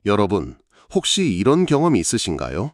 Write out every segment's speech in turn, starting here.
여러분, 혹시 이런 경험이 있으신가요?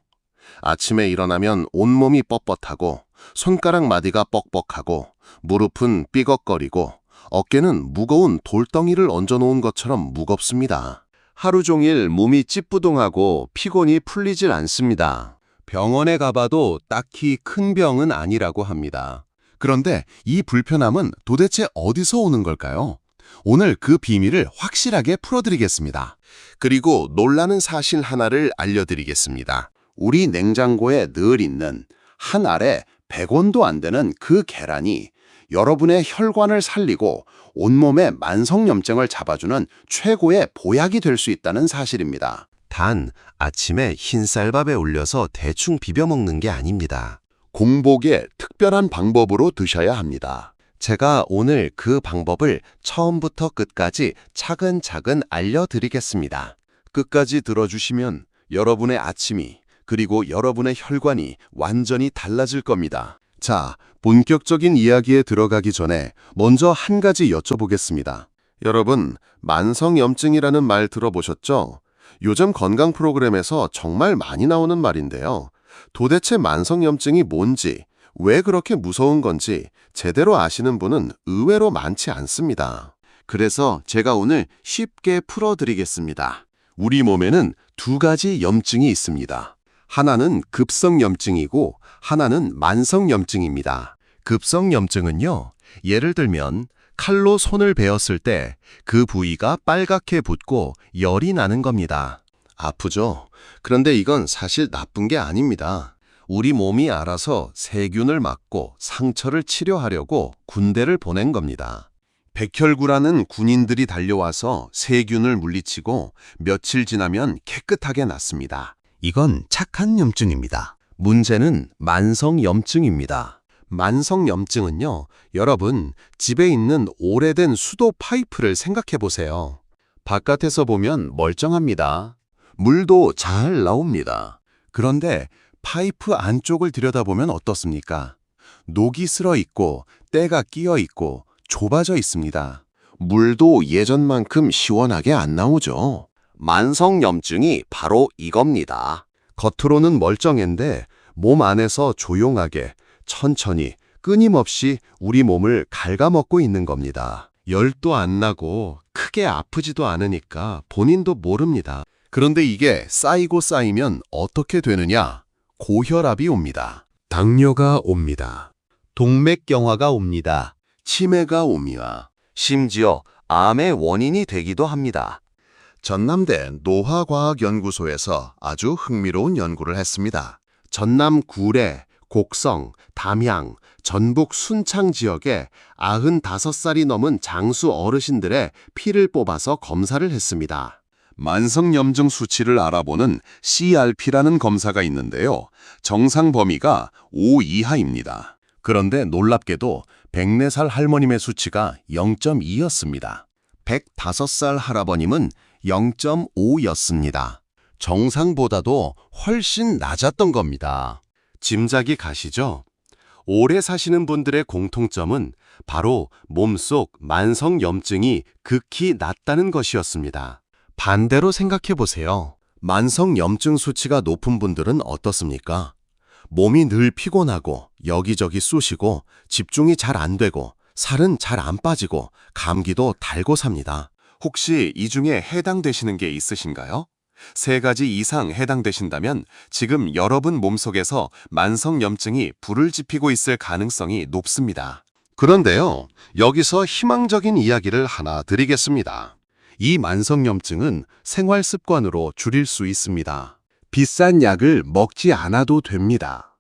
아침에 일어나면 온몸이 뻣뻣하고 손가락 마디가 뻑뻑하고 무릎은 삐걱거리고 어깨는 무거운 돌덩이를 얹어놓은 것처럼 무겁습니다. 하루 종일 몸이 찌뿌둥하고 피곤이 풀리질 않습니다. 병원에 가봐도 딱히 큰 병은 아니라고 합니다. 그런데 이 불편함은 도대체 어디서 오는 걸까요? 오늘 그 비밀을 확실하게 풀어드리겠습니다. 그리고 놀라는 사실 하나를 알려드리겠습니다. 우리 냉장고에 늘 있는 한 알에 100원도 안 되는 그 계란이 여러분의 혈관을 살리고 온몸의 만성염증을 잡아주는 최고의 보약이 될 수 있다는 사실입니다. 단, 아침에 흰쌀밥에 올려서 대충 비벼 먹는 게 아닙니다. 공복에 특별한 방법으로 드셔야 합니다. 제가 오늘 그 방법을 처음부터 끝까지 차근차근 알려드리겠습니다. 끝까지 들어주시면 여러분의 아침이 그리고 여러분의 혈관이 완전히 달라질 겁니다. 자, 본격적인 이야기에 들어가기 전에 먼저 한 가지 여쭤보겠습니다. 여러분, 만성염증이라는 말 들어보셨죠? 요즘 건강 프로그램에서 정말 많이 나오는 말인데요. 도대체 만성염증이 뭔지, 왜 그렇게 무서운 건지 제대로 아시는 분은 의외로 많지 않습니다. 그래서 제가 오늘 쉽게 풀어드리겠습니다. 우리 몸에는 두 가지 염증이 있습니다. 하나는 급성염증이고 하나는 만성염증입니다. 급성염증은요, 예를 들면 칼로 손을 베었을 때 그 부위가 빨갛게 붓고 열이 나는 겁니다. 아프죠? 그런데 이건 사실 나쁜 게 아닙니다. 우리 몸이 알아서 세균을 막고 상처를 치료하려고 군대를 보낸 겁니다. 백혈구라는 군인들이 달려와서 세균을 물리치고 며칠 지나면 깨끗하게 낫습니다. 이건 착한 염증입니다. 문제는 만성염증입니다. 만성염증은요, 여러분, 집에 있는 오래된 수도 파이프를 생각해 보세요. 바깥에서 보면 멀쩡합니다. 물도 잘 나옵니다. 그런데 파이프 안쪽을 들여다보면 어떻습니까? 녹이 슬어 있고 때가 끼어 있고 좁아져 있습니다. 물도 예전만큼 시원하게 안 나오죠. 만성염증이 바로 이겁니다. 겉으로는 멀쩡한데 몸 안에서 조용하게 천천히 끊임없이 우리 몸을 갉아먹고 있는 겁니다. 열도 안 나고 크게 아프지도 않으니까 본인도 모릅니다. 그런데 이게 쌓이고 쌓이면 어떻게 되느냐? 고혈압이 옵니다. 당뇨가 옵니다. 동맥경화가 옵니다. 치매가 옵니다. 심지어 암의 원인이 되기도 합니다. 전남대 노화과학연구소에서 아주 흥미로운 연구를 했습니다. 전남 구례, 곡성, 담양, 전북 순창 지역에 95살이 넘은 장수 어르신들의 피를 뽑아서 검사를 했습니다. 만성염증 수치를 알아보는 CRP라는 검사가 있는데요. 정상 범위가 5 이하입니다. 그런데 놀랍게도 104살 할머님의 수치가 0.2였습니다. 105살 할아버님은 0.5였습니다. 정상보다도 훨씬 낮았던 겁니다. 짐작이 가시죠? 오래 사시는 분들의 공통점은 바로 몸속 만성염증이 극히 낮다는 것이었습니다. 반대로 생각해 보세요. 만성염증 수치가 높은 분들은 어떻습니까? 몸이 늘 피곤하고 여기저기 쑤시고 집중이 잘 안 되고 살은 잘 안 빠지고 감기도 달고 삽니다. 혹시 이 중에 해당되시는 게 있으신가요? 3가지 이상 해당되신다면 지금 여러분 몸속에서 만성염증이 불을 지피고 있을 가능성이 높습니다. 그런데요, 여기서 희망적인 이야기를 하나 드리겠습니다. 이 만성염증은 생활 습관으로 줄일 수 있습니다. 비싼 약을 먹지 않아도 됩니다.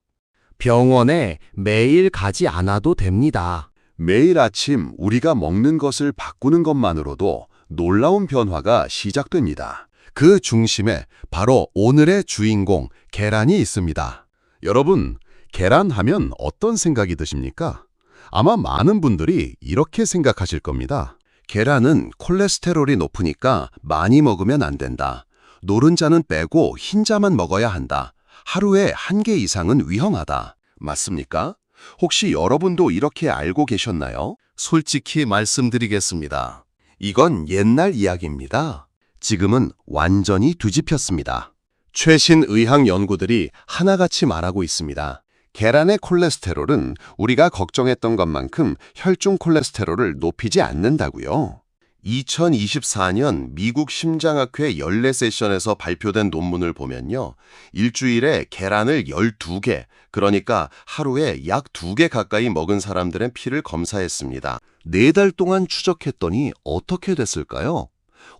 병원에 매일 가지 않아도 됩니다. 매일 아침 우리가 먹는 것을 바꾸는 것만으로도 놀라운 변화가 시작됩니다. 그 중심에 바로 오늘의 주인공 계란이 있습니다. 여러분, 계란 하면 어떤 생각이 드십니까? 아마 많은 분들이 이렇게 생각하실 겁니다. 계란은 콜레스테롤이 높으니까 많이 먹으면 안 된다. 노른자는 빼고 흰자만 먹어야 한다. 하루에 1개 이상은 위험하다. 맞습니까? 혹시 여러분도 이렇게 알고 계셨나요? 솔직히 말씀드리겠습니다. 이건 옛날 이야기입니다. 지금은 완전히 뒤집혔습니다. 최신 의학 연구들이 하나같이 말하고 있습니다. 계란의 콜레스테롤은 우리가 걱정했던 것만큼 혈중 콜레스테롤을 높이지 않는다고요. 2024년 미국 심장학회 연례 세션에서 발표된 논문을 보면요. 일주일에 계란을 12개, 그러니까 하루에 약 2개 가까이 먹은 사람들의 피를 검사했습니다. 4달 동안 추적했더니 어떻게 됐을까요?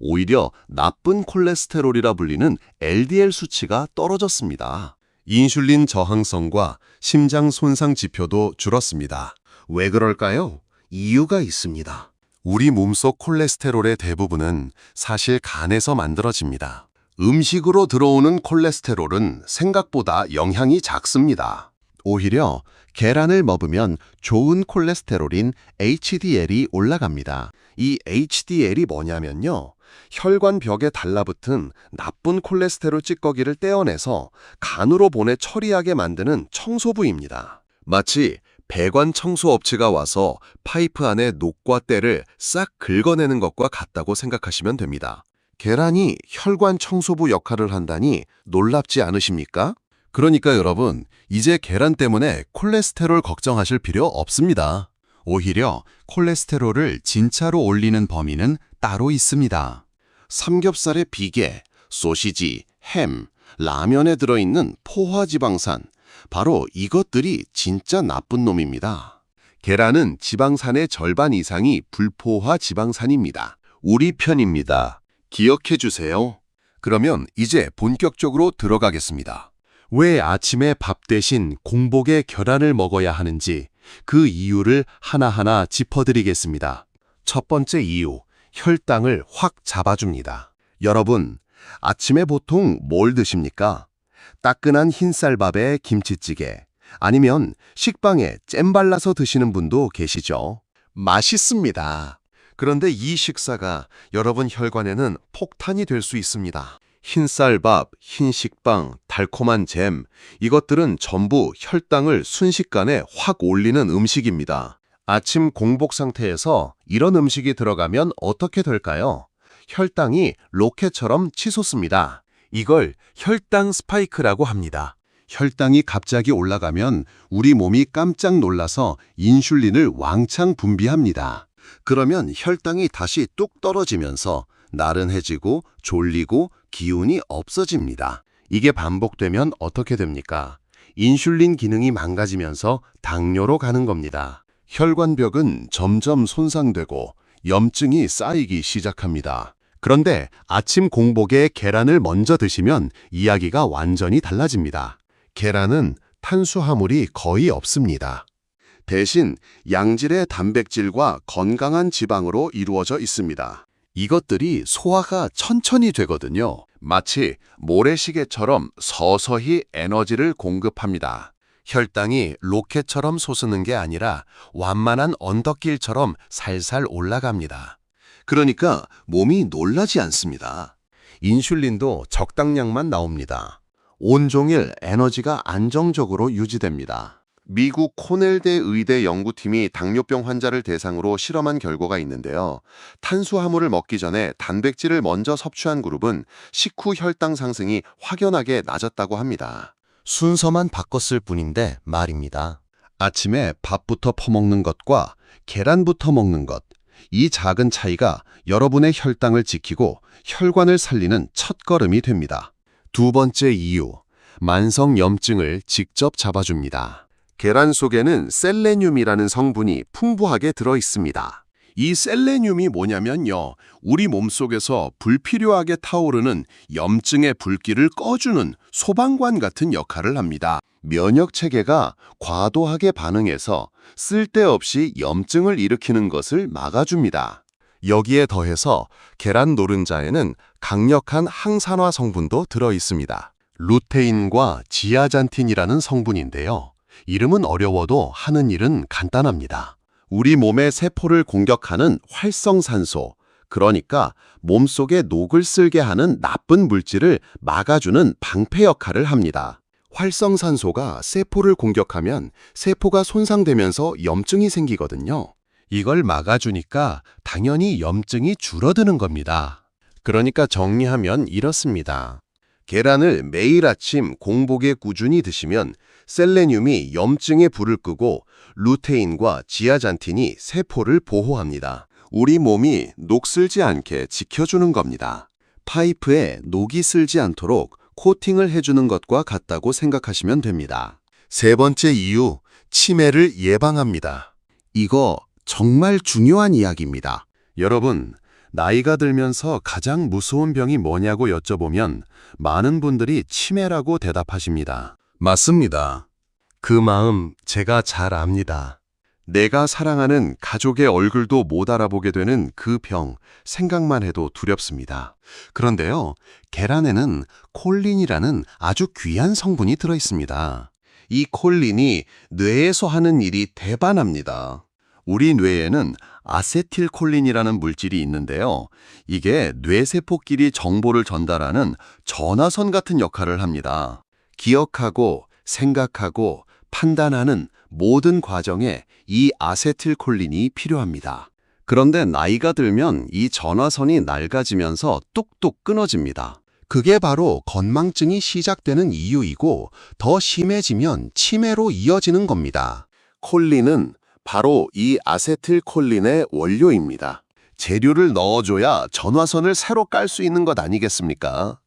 오히려 나쁜 콜레스테롤이라 불리는 LDL 수치가 떨어졌습니다. 인슐린 저항성과 심장 손상 지표도 줄었습니다. 왜 그럴까요? 이유가 있습니다. 우리 몸속 콜레스테롤의 대부분은 사실 간에서 만들어집니다. 음식으로 들어오는 콜레스테롤은 생각보다 영향이 작습니다. 오히려 계란을 먹으면 좋은 콜레스테롤인 HDL이 올라갑니다. 이 HDL이 뭐냐면요. 혈관 벽에 달라붙은 나쁜 콜레스테롤 찌꺼기를 떼어내서 간으로 보내 처리하게 만드는 청소부입니다. 마치 배관 청소 업체가 와서 파이프 안에 녹과 때를 싹 긁어내는 것과 같다고 생각하시면 됩니다. 계란이 혈관 청소부 역할을 한다니 놀랍지 않으십니까? 그러니까 여러분, 이제 계란 때문에 콜레스테롤 걱정하실 필요 없습니다. 오히려 콜레스테롤을 진짜로 올리는 범인은 따로 있습니다. 삼겹살의 비계, 소시지, 햄, 라면에 들어있는 포화지방산, 바로 이것들이 진짜 나쁜 놈입니다. 계란은 지방산의 절반 이상이 불포화 지방산입니다. 우리 편입니다. 기억해 주세요. 그러면 이제 본격적으로 들어가겠습니다. 왜 아침에 밥 대신 공복에 계란을 먹어야 하는지 그 이유를 하나하나 짚어드리겠습니다. 첫 번째 이유, 혈당을 확 잡아줍니다. 여러분, 아침에 보통 뭘 드십니까? 따끈한 흰쌀밥에 김치찌개, 아니면 식빵에 잼 발라서 드시는 분도 계시죠? 맛있습니다. 그런데 이 식사가 여러분 혈관에는 폭탄이 될 수 있습니다. 흰쌀밥, 흰식빵, 달콤한 잼, 이것들은 전부 혈당을 순식간에 확 올리는 음식입니다. 아침 공복 상태에서 이런 음식이 들어가면 어떻게 될까요? 혈당이 로켓처럼 치솟습니다. 이걸 혈당 스파이크라고 합니다. 혈당이 갑자기 올라가면 우리 몸이 깜짝 놀라서 인슐린을 왕창 분비합니다. 그러면 혈당이 다시 뚝 떨어지면서 나른해지고 졸리고 기운이 없어집니다. 이게 반복되면 어떻게 됩니까? 인슐린 기능이 망가지면서 당뇨로 가는 겁니다. 혈관벽은 점점 손상되고 염증이 쌓이기 시작합니다. 그런데 아침 공복에 계란을 먼저 드시면 이야기가 완전히 달라집니다. 계란은 탄수화물이 거의 없습니다. 대신 양질의 단백질과 건강한 지방으로 이루어져 있습니다. 이것들이 소화가 천천히 되거든요. 마치 모래시계처럼 서서히 에너지를 공급합니다. 혈당이 로켓처럼 솟는 게 아니라 완만한 언덕길처럼 살살 올라갑니다. 그러니까 몸이 놀라지 않습니다. 인슐린도 적당량만 나옵니다. 온종일 에너지가 안정적으로 유지됩니다. 미국 코넬대 의대 연구팀이 당뇨병 환자를 대상으로 실험한 결과가 있는데요. 탄수화물을 먹기 전에 단백질을 먼저 섭취한 그룹은 식후 혈당 상승이 확연하게 낮았다고 합니다. 순서만 바꿨을 뿐인데 말입니다. 아침에 밥부터 퍼먹는 것과 계란부터 먹는 것, 이 작은 차이가 여러분의 혈당을 지키고 혈관을 살리는 첫걸음이 됩니다. 두 번째 이유, 만성 염증을 직접 잡아줍니다. 계란 속에는 셀레늄이라는 성분이 풍부하게 들어 있습니다. 이 셀레늄이 뭐냐면요, 우리 몸속에서 불필요하게 타오르는 염증의 불길을 꺼주는 소방관 같은 역할을 합니다. 면역 체계가 과도하게 반응해서 쓸데없이 염증을 일으키는 것을 막아줍니다. 여기에 더해서 계란 노른자에는 강력한 항산화 성분도 들어 있습니다. 루테인과 지아잔틴이라는 성분인데요. 이름은 어려워도 하는 일은 간단합니다. 우리 몸의 세포를 공격하는 활성산소, 그러니까 몸속에 녹을 쓸게 하는 나쁜 물질을 막아주는 방패 역할을 합니다. 활성산소가 세포를 공격하면 세포가 손상되면서 염증이 생기거든요. 이걸 막아주니까 당연히 염증이 줄어드는 겁니다. 그러니까 정리하면 이렇습니다. 계란을 매일 아침 공복에 꾸준히 드시면 셀레늄이 염증의 불을 끄고 루테인과 지아잔틴이 세포를 보호합니다. 우리 몸이 녹슬지 않게 지켜주는 겁니다. 파이프에 녹이 슬지 않도록 코팅을 해주는 것과 같다고 생각하시면 됩니다. 세 번째 이유, 치매를 예방합니다. 이거 정말 중요한 이야기입니다. 여러분, 나이가 들면서 가장 무서운 병이 뭐냐고 여쭤보면 많은 분들이 치매라고 대답하십니다. 맞습니다. 그 마음 제가 잘 압니다. 내가 사랑하는 가족의 얼굴도 못 알아보게 되는 그 병, 생각만 해도 두렵습니다. 그런데요, 계란에는 콜린이라는 아주 귀한 성분이 들어 있습니다. 이 콜린이 뇌에서 하는 일이 대단합니다. 우리 뇌에는 아세틸콜린이라는 물질이 있는데요. 이게 뇌세포끼리 정보를 전달하는 전화선 같은 역할을 합니다. 기억하고 생각하고 판단하는 모든 과정에 이 아세틸콜린이 필요합니다. 그런데 나이가 들면 이 전화선이 낡아지면서 뚝뚝 끊어집니다. 그게 바로 건망증이 시작되는 이유이고 더 심해지면 치매로 이어지는 겁니다. 콜린은 바로 이 아세틸콜린의 원료입니다. 재료를 넣어줘야 전화선을 새로 깔 수 있는 것 아니겠습니까?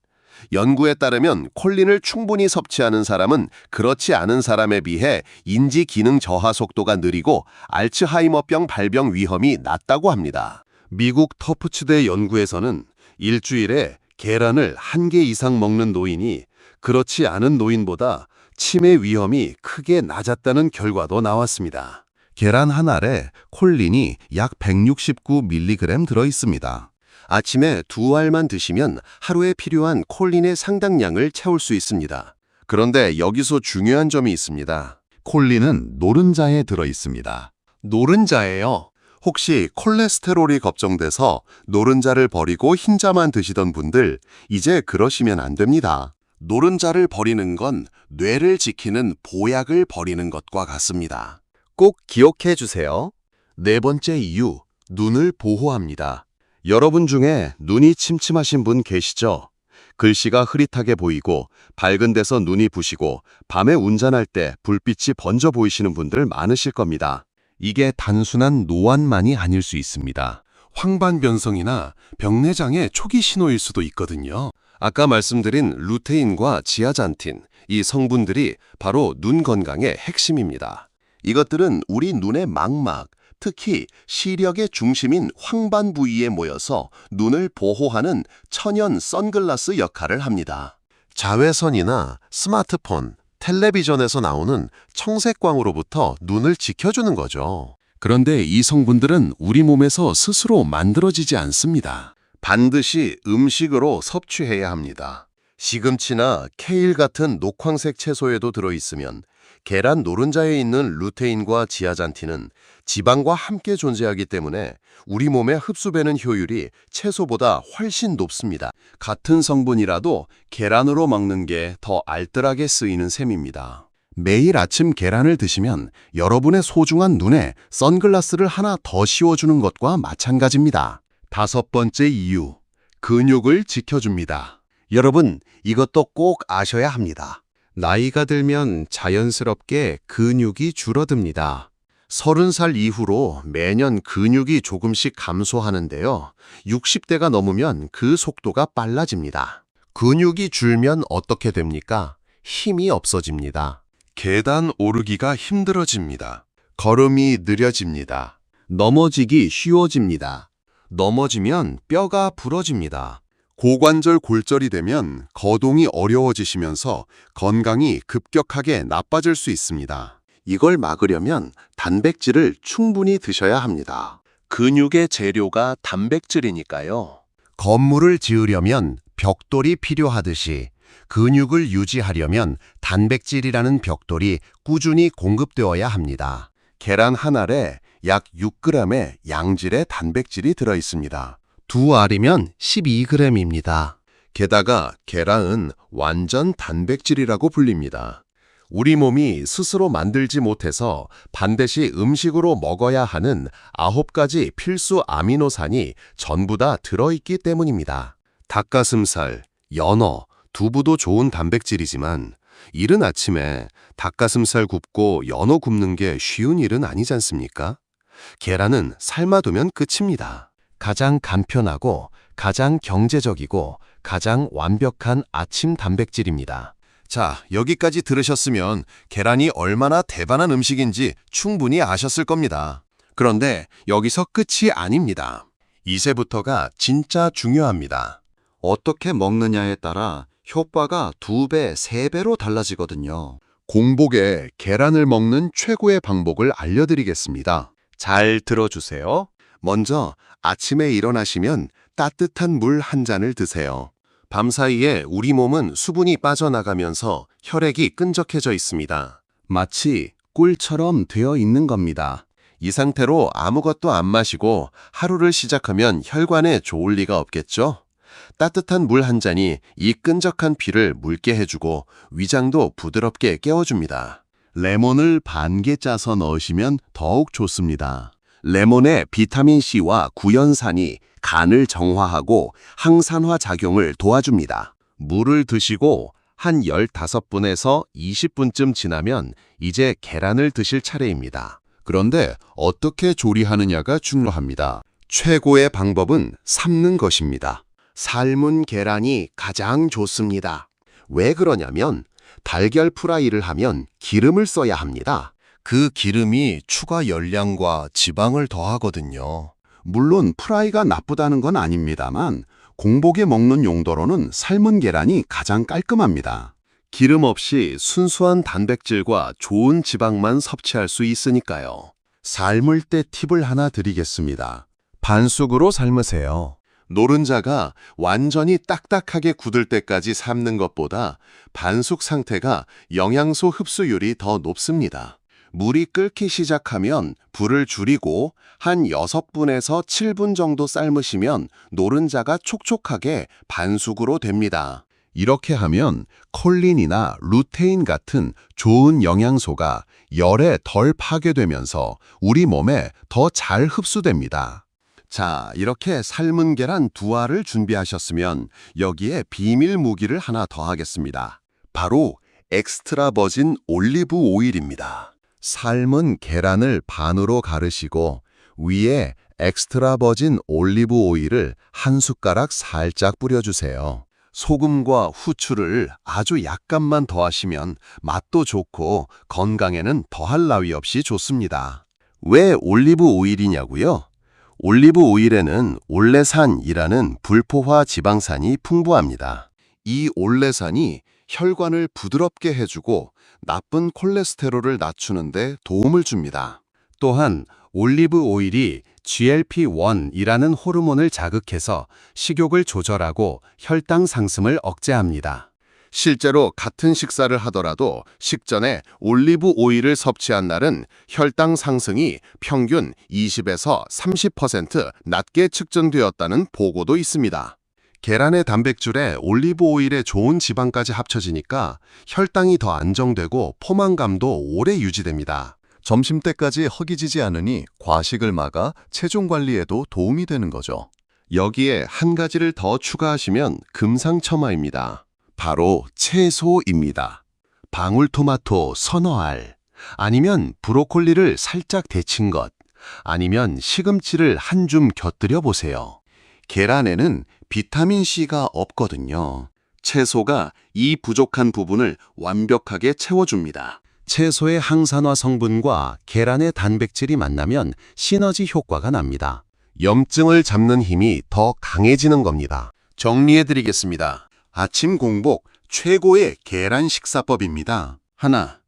연구에 따르면 콜린을 충분히 섭취하는 사람은 그렇지 않은 사람에 비해 인지 기능 저하 속도가 느리고 알츠하이머병 발병 위험이 낮다고 합니다. 미국 터프츠대 연구에서는 일주일에 계란을 1개 이상 먹는 노인이 그렇지 않은 노인보다 치매 위험이 크게 낮았다는 결과도 나왔습니다. 계란 한 알에 콜린이 약 169mg 들어 있습니다. 아침에 2알만 드시면 하루에 필요한 콜린의 상당량을 채울 수 있습니다. 그런데 여기서 중요한 점이 있습니다. 콜린은 노른자에 들어 있습니다. 노른자예요. 혹시 콜레스테롤이 걱정돼서 노른자를 버리고 흰자만 드시던 분들, 이제 그러시면 안 됩니다. 노른자를 버리는 건 뇌를 지키는 보약을 버리는 것과 같습니다. 꼭 기억해 주세요. 네 번째 이유, 눈을 보호합니다. 여러분 중에 눈이 침침하신 분 계시죠? 글씨가 흐릿하게 보이고 밝은 데서 눈이 부시고 밤에 운전할 때 불빛이 번져 보이시는 분들 많으실 겁니다. 이게 단순한 노안만이 아닐 수 있습니다. 황반변성이나 병내장의 초기 신호일 수도 있거든요. 아까 말씀드린 루테인과 지아잔틴, 이 성분들이 바로 눈 건강의 핵심입니다. 이것들은 우리 눈의 망막, 특히 시력의 중심인 황반 부위에 모여서 눈을 보호하는 천연 선글라스 역할을 합니다. 자외선이나 스마트폰, 텔레비전에서 나오는 청색광으로부터 눈을 지켜주는 거죠. 그런데 이 성분들은 우리 몸에서 스스로 만들어지지 않습니다. 반드시 음식으로 섭취해야 합니다. 시금치나 케일 같은 녹황색 채소에도 들어있으면 계란 노른자에 있는 루테인과 지아잔틴은 지방과 함께 존재하기 때문에 우리 몸에 흡수되는 효율이 채소보다 훨씬 높습니다. 같은 성분이라도 계란으로 먹는 게 더 알뜰하게 쓰이는 셈입니다. 매일 아침 계란을 드시면 여러분의 소중한 눈에 선글라스를 하나 더 씌워주는 것과 마찬가지입니다. 다섯 번째 이유, 근육을 지켜줍니다. 여러분, 이것도 꼭 아셔야 합니다. 나이가 들면 자연스럽게 근육이 줄어듭니다. 30살 이후로 매년 근육이 조금씩 감소하는데요. 60대가 넘으면 그 속도가 빨라집니다. 근육이 줄면 어떻게 됩니까? 힘이 없어집니다. 계단 오르기가 힘들어집니다. 걸음이 느려집니다. 넘어지기 쉬워집니다. 넘어지면 뼈가 부러집니다. 고관절 골절이 되면 거동이 어려워지시면서 건강이 급격하게 나빠질 수 있습니다. 이걸 막으려면 단백질을 충분히 드셔야 합니다. 근육의 재료가 단백질이니까요. 건물을 지으려면 벽돌이 필요하듯이 근육을 유지하려면 단백질이라는 벽돌이 꾸준히 공급되어야 합니다. 계란 한 알에 약 6g의 양질의 단백질이 들어 있습니다. 2알이면 12g입니다. 게다가 계란은 완전 단백질이라고 불립니다. 우리 몸이 스스로 만들지 못해서 반드시 음식으로 먹어야 하는 9가지 필수 아미노산이 전부 다 들어있기 때문입니다. 닭가슴살, 연어, 두부도 좋은 단백질이지만 이른 아침에 닭가슴살 굽고 연어 굽는 게 쉬운 일은 아니지 않습니까? 계란은 삶아두면 끝입니다. 가장 간편하고 가장 경제적이고 가장 완벽한 아침 단백질입니다. 자, 여기까지 들으셨으면 계란이 얼마나 대단한 음식인지 충분히 아셨을 겁니다. 그런데 여기서 끝이 아닙니다. 이제부터가 진짜 중요합니다. 어떻게 먹느냐에 따라 효과가 2배, 3배로 달라지거든요. 공복에 계란을 먹는 최고의 방법을 알려드리겠습니다. 잘 들어주세요. 먼저 아침에 일어나시면 따뜻한 물 한 잔을 드세요. 밤사이에 우리 몸은 수분이 빠져나가면서 혈액이 끈적해져 있습니다. 마치 꿀처럼 되어 있는 겁니다. 이 상태로 아무것도 안 마시고 하루를 시작하면 혈관에 좋을 리가 없겠죠? 따뜻한 물 한 잔이 이 끈적한 피를 묽게 해주고 위장도 부드럽게 깨워줍니다. 레몬을 반 개 짜서 넣으시면 더욱 좋습니다. 레몬의 비타민C와 구연산이 간을 정화하고 항산화 작용을 도와줍니다. 물을 드시고 한 15분에서 20분쯤 지나면 이제 계란을 드실 차례입니다. 그런데 어떻게 조리하느냐가 중요합니다. 최고의 방법은 삶는 것입니다. 삶은 계란이 가장 좋습니다. 왜 그러냐면 달걀 프라이를 하면 기름을 써야 합니다. 그 기름이 추가 열량과 지방을 더하거든요. 물론 프라이가 나쁘다는 건 아닙니다만 공복에 먹는 용도로는 삶은 계란이 가장 깔끔합니다. 기름 없이 순수한 단백질과 좋은 지방만 섭취할 수 있으니까요. 삶을 때 팁을 하나 드리겠습니다. 반숙으로 삶으세요. 노른자가 완전히 딱딱하게 굳을 때까지 삶는 것보다 반숙 상태가 영양소 흡수율이 더 높습니다. 물이 끓기 시작하면 불을 줄이고 한 6분에서 7분 정도 삶으시면 노른자가 촉촉하게 반숙으로 됩니다. 이렇게 하면 콜린이나 루테인 같은 좋은 영양소가 열에 덜 파괴되면서 우리 몸에 더 잘 흡수됩니다. 자, 이렇게 삶은 계란 2알을 준비하셨으면 여기에 비밀 무기를 하나 더 하겠습니다. 바로 엑스트라 버진 올리브 오일입니다. 삶은 계란을 반으로 가르시고 위에 엑스트라 버진 올리브 오일을 한 숟가락 살짝 뿌려주세요. 소금과 후추를 아주 약간만 더하시면 맛도 좋고 건강에는 더할 나위 없이 좋습니다. 왜 올리브 오일이냐고요? 올리브 오일에는 올레산이라는 불포화 지방산이 풍부합니다. 이 올레산이 혈관을 부드럽게 해주고 나쁜 콜레스테롤을 낮추는 데 도움을 줍니다. 또한 올리브 오일이 GLP-1이라는 호르몬을 자극해서 식욕을 조절하고 혈당 상승을 억제합니다. 실제로 같은 식사를 하더라도 식전에 올리브 오일을 섭취한 날은 혈당 상승이 평균 20에서 30% 낮게 측정되었다는 보고도 있습니다. 계란의 단백질에 올리브 오일의 좋은 지방까지 합쳐지니까 혈당이 더 안정되고 포만감도 오래 유지됩니다. 점심때까지 허기지지 않으니 과식을 막아 체중 관리에도 도움이 되는 거죠. 여기에 한 가지를 더 추가하시면 금상첨화입니다. 바로 채소입니다. 방울토마토 서너 알, 아니면 브로콜리를 살짝 데친 것, 아니면 시금치를 한 줌 곁들여 보세요. 계란에는 비타민C가 없거든요. 채소가 이 부족한 부분을 완벽하게 채워줍니다. 채소의 항산화 성분과 계란의 단백질이 만나면 시너지 효과가 납니다. 염증을 잡는 힘이 더 강해지는 겁니다. 정리해드리겠습니다. 아침 공복 최고의 계란 식사법입니다. 하나,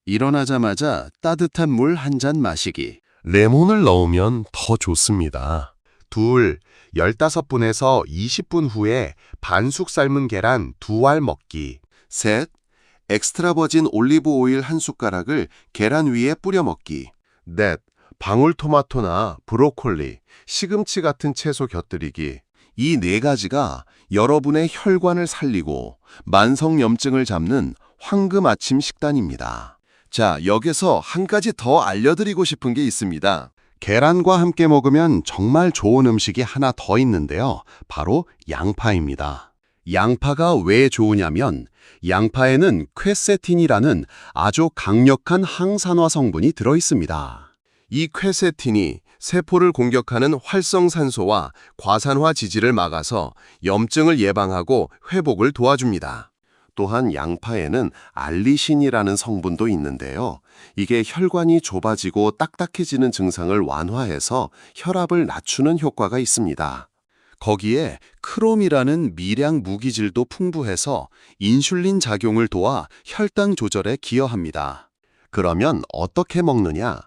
일어나자마자 따뜻한 물 한 잔 마시기. 레몬을 넣으면 더 좋습니다. 둘, 15분에서 20분 후에 반숙 삶은 계란 2알 먹기. 셋, 엑스트라 버진 올리브 오일 한 숟가락을 계란 위에 뿌려 먹기. 넷, 방울토마토나 브로콜리, 시금치 같은 채소 곁들이기. 이 4가지가 여러분의 혈관을 살리고 만성염증을 잡는 황금 아침 식단입니다. 자, 여기서 한 가지 더 알려드리고 싶은 게 있습니다. 계란과 함께 먹으면 정말 좋은 음식이 하나 더 있는데요. 바로 양파입니다. 양파가 왜 좋으냐면 양파에는 퀘세틴이라는 아주 강력한 항산화 성분이 들어 있습니다. 이 퀘세틴이 세포를 공격하는 활성산소와 과산화 지질을 막아서 염증을 예방하고 회복을 도와줍니다. 또한 양파에는 알리신이라는 성분도 있는데요. 이게 혈관이 좁아지고 딱딱해지는 증상을 완화해서 혈압을 낮추는 효과가 있습니다. 거기에 크롬이라는 미량 무기질도 풍부해서 인슐린 작용을 도와 혈당 조절에 기여합니다. 그러면 어떻게 먹느냐?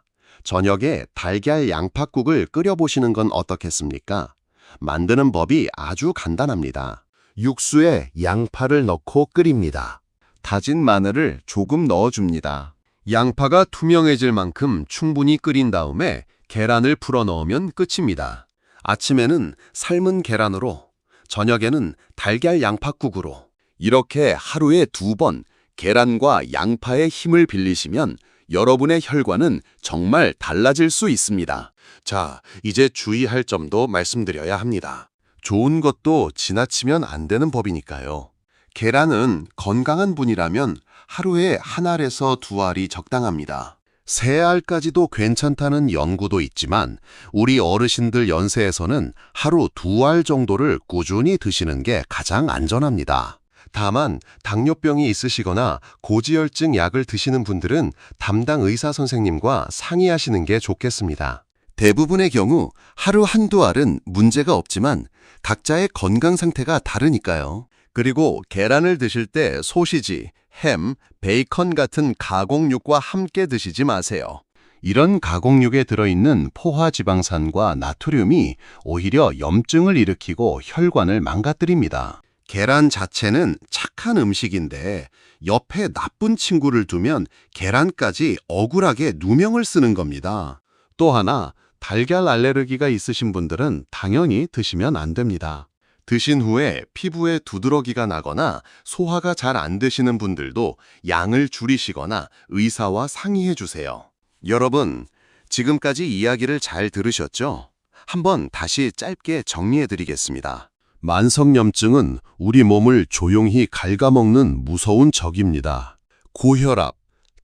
저녁에 달걀 양파국을 끓여보시는 건 어떻겠습니까? 만드는 법이 아주 간단합니다. 육수에 양파를 넣고 끓입니다. 다진 마늘을 조금 넣어줍니다. 양파가 투명해질 만큼 충분히 끓인 다음에 계란을 풀어 넣으면 끝입니다. 아침에는 삶은 계란으로, 저녁에는 달걀 양파국으로. 이렇게 하루에 2번 계란과 양파의 힘을 빌리시면 여러분의 혈관은 정말 달라질 수 있습니다. 자, 이제 주의할 점도 말씀드려야 합니다. 좋은 것도 지나치면 안 되는 법이니까요. 계란은 건강한 분이라면 하루에 1알에서 2알이 적당합니다. 3알까지도 괜찮다는 연구도 있지만 우리 어르신들 연세에서는 하루 2알 정도를 꾸준히 드시는 게 가장 안전합니다. 다만 당뇨병이 있으시거나 고지혈증 약을 드시는 분들은 담당 의사 선생님과 상의하시는 게 좋겠습니다. 대부분의 경우 하루 1~2알은 문제가 없지만 각자의 건강 상태가 다르니까요. 그리고 계란을 드실 때 소시지, 햄, 베이컨 같은 가공육과 함께 드시지 마세요. 이런 가공육에 들어있는 포화지방산과 나트륨이 오히려 염증을 일으키고 혈관을 망가뜨립니다. 계란 자체는 착한 음식인데 옆에 나쁜 친구를 두면 계란까지 억울하게 누명을 쓰는 겁니다. 또 하나, 달걀 알레르기가 있으신 분들은 당연히 드시면 안 됩니다. 드신 후에 피부에 두드러기가 나거나 소화가 잘 안 되시는 분들도 양을 줄이시거나 의사와 상의해 주세요. 여러분, 지금까지 이야기를 잘 들으셨죠? 한번 다시 짧게 정리해 드리겠습니다. 만성염증은 우리 몸을 조용히 갉아먹는 무서운 적입니다. 고혈압,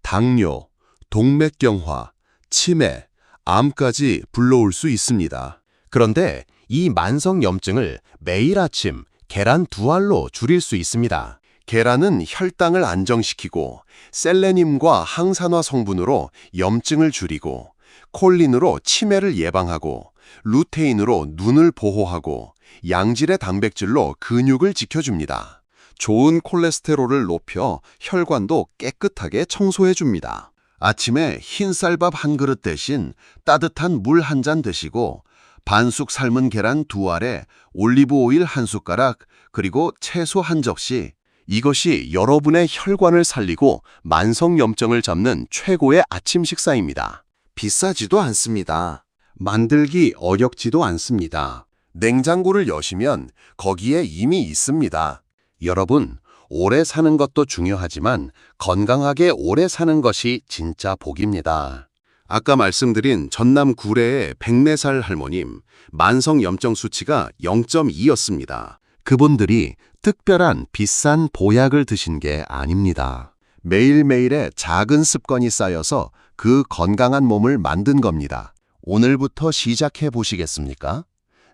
당뇨, 동맥경화, 치매, 암까지 불러올 수 있습니다. 그런데 이 만성염증을 매일 아침 계란 2알로 줄일 수 있습니다. 계란은 혈당을 안정시키고 셀레늄과 항산화 성분으로 염증을 줄이고 콜린으로 치매를 예방하고 루테인으로 눈을 보호하고 양질의 단백질로 근육을 지켜줍니다. 좋은 콜레스테롤을 높여 혈관도 깨끗하게 청소해줍니다. 아침에 흰쌀밥 한 그릇 대신 따뜻한 물 한 잔 드시고 반숙 삶은 계란 2알에 올리브 오일 1숟가락 그리고 채소 1접시. 이것이 여러분의 혈관을 살리고 만성염증을 잡는 최고의 아침 식사입니다. 비싸지도 않습니다. 만들기 어렵지도 않습니다. 냉장고를 여시면 거기에 이미 있습니다. 여러분, 오래 사는 것도 중요하지만 건강하게 오래 사는 것이 진짜 복입니다. 아까 말씀드린 전남 구례의 104살 할머님, 만성염증 수치가 0.2였습니다. 그분들이 특별한 비싼 보약을 드신 게 아닙니다. 매일매일의 작은 습관이 쌓여서 그 건강한 몸을 만든 겁니다. 오늘부터 시작해 보시겠습니까?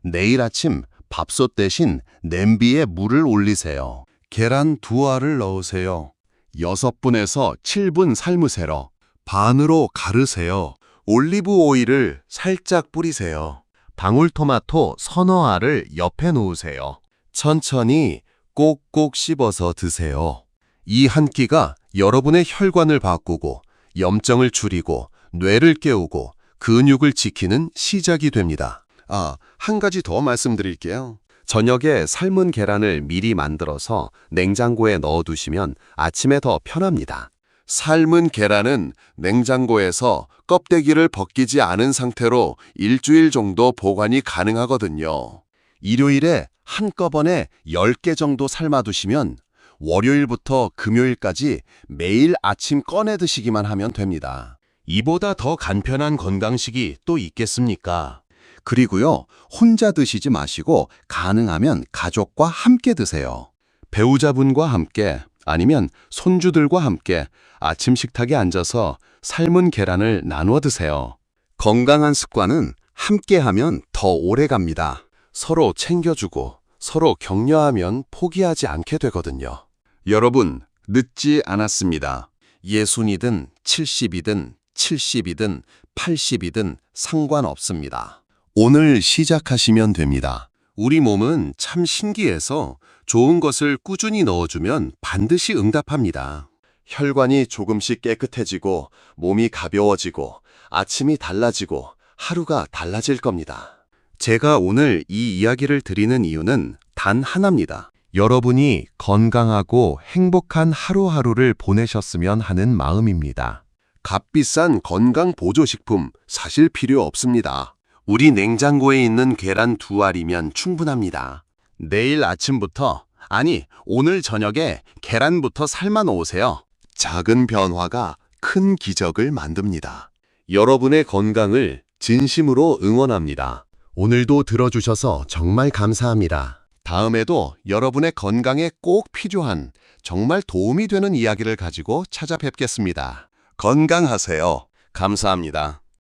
내일 아침 밥솥 대신 냄비에 물을 올리세요. 계란 2알을 넣으세요. 6분에서 7분 삶으세요. 반으로 가르세요. 올리브 오일을 살짝 뿌리세요. 방울토마토 서너 알을 옆에 놓으세요. 천천히 꼭꼭 씹어서 드세요. 이 한 끼가 여러분의 혈관을 바꾸고 염증을 줄이고 뇌를 깨우고 근육을 지키는 시작이 됩니다. 한 가지 더 말씀드릴게요. 저녁에 삶은 계란을 미리 만들어서 냉장고에 넣어두시면 아침에 더 편합니다. 삶은 계란은 냉장고에서 껍데기를 벗기지 않은 상태로 일주일 정도 보관이 가능하거든요. 일요일에 한꺼번에 10개 정도 삶아두시면 월요일부터 금요일까지 매일 아침 꺼내 드시기만 하면 됩니다. 이보다 더 간편한 건강식이 또 있겠습니까? 그리고요, 혼자 드시지 마시고 가능하면 가족과 함께 드세요. 배우자분과 함께 아니면 손주들과 함께 아침 식탁에 앉아서 삶은 계란을 나누어 드세요. 건강한 습관은 함께하면 더 오래 갑니다. 서로 챙겨주고 서로 격려하면 포기하지 않게 되거든요. 여러분, 늦지 않았습니다. 60이든 70이든 70이든 80이든 상관없습니다. 오늘 시작하시면 됩니다. 우리 몸은 참 신기해서 좋은 것을 꾸준히 넣어주면 반드시 응답합니다. 혈관이 조금씩 깨끗해지고 몸이 가벼워지고 아침이 달라지고 하루가 달라질 겁니다. 제가 오늘 이 이야기를 드리는 이유는 단 하나입니다. 여러분이 건강하고 행복한 하루하루를 보내셨으면 하는 마음입니다. 값비싼 건강 보조식품 사실 필요 없습니다. 우리 냉장고에 있는 계란 2알이면 충분합니다. 내일 아침부터, 아니, 오늘 저녁에 계란부터 삶아 놓으세요. 작은 변화가 큰 기적을 만듭니다. 여러분의 건강을 진심으로 응원합니다. 오늘도 들어주셔서 정말 감사합니다. 다음에도 여러분의 건강에 꼭 필요한 정말 도움이 되는 이야기를 가지고 찾아뵙겠습니다. 건강하세요. 감사합니다.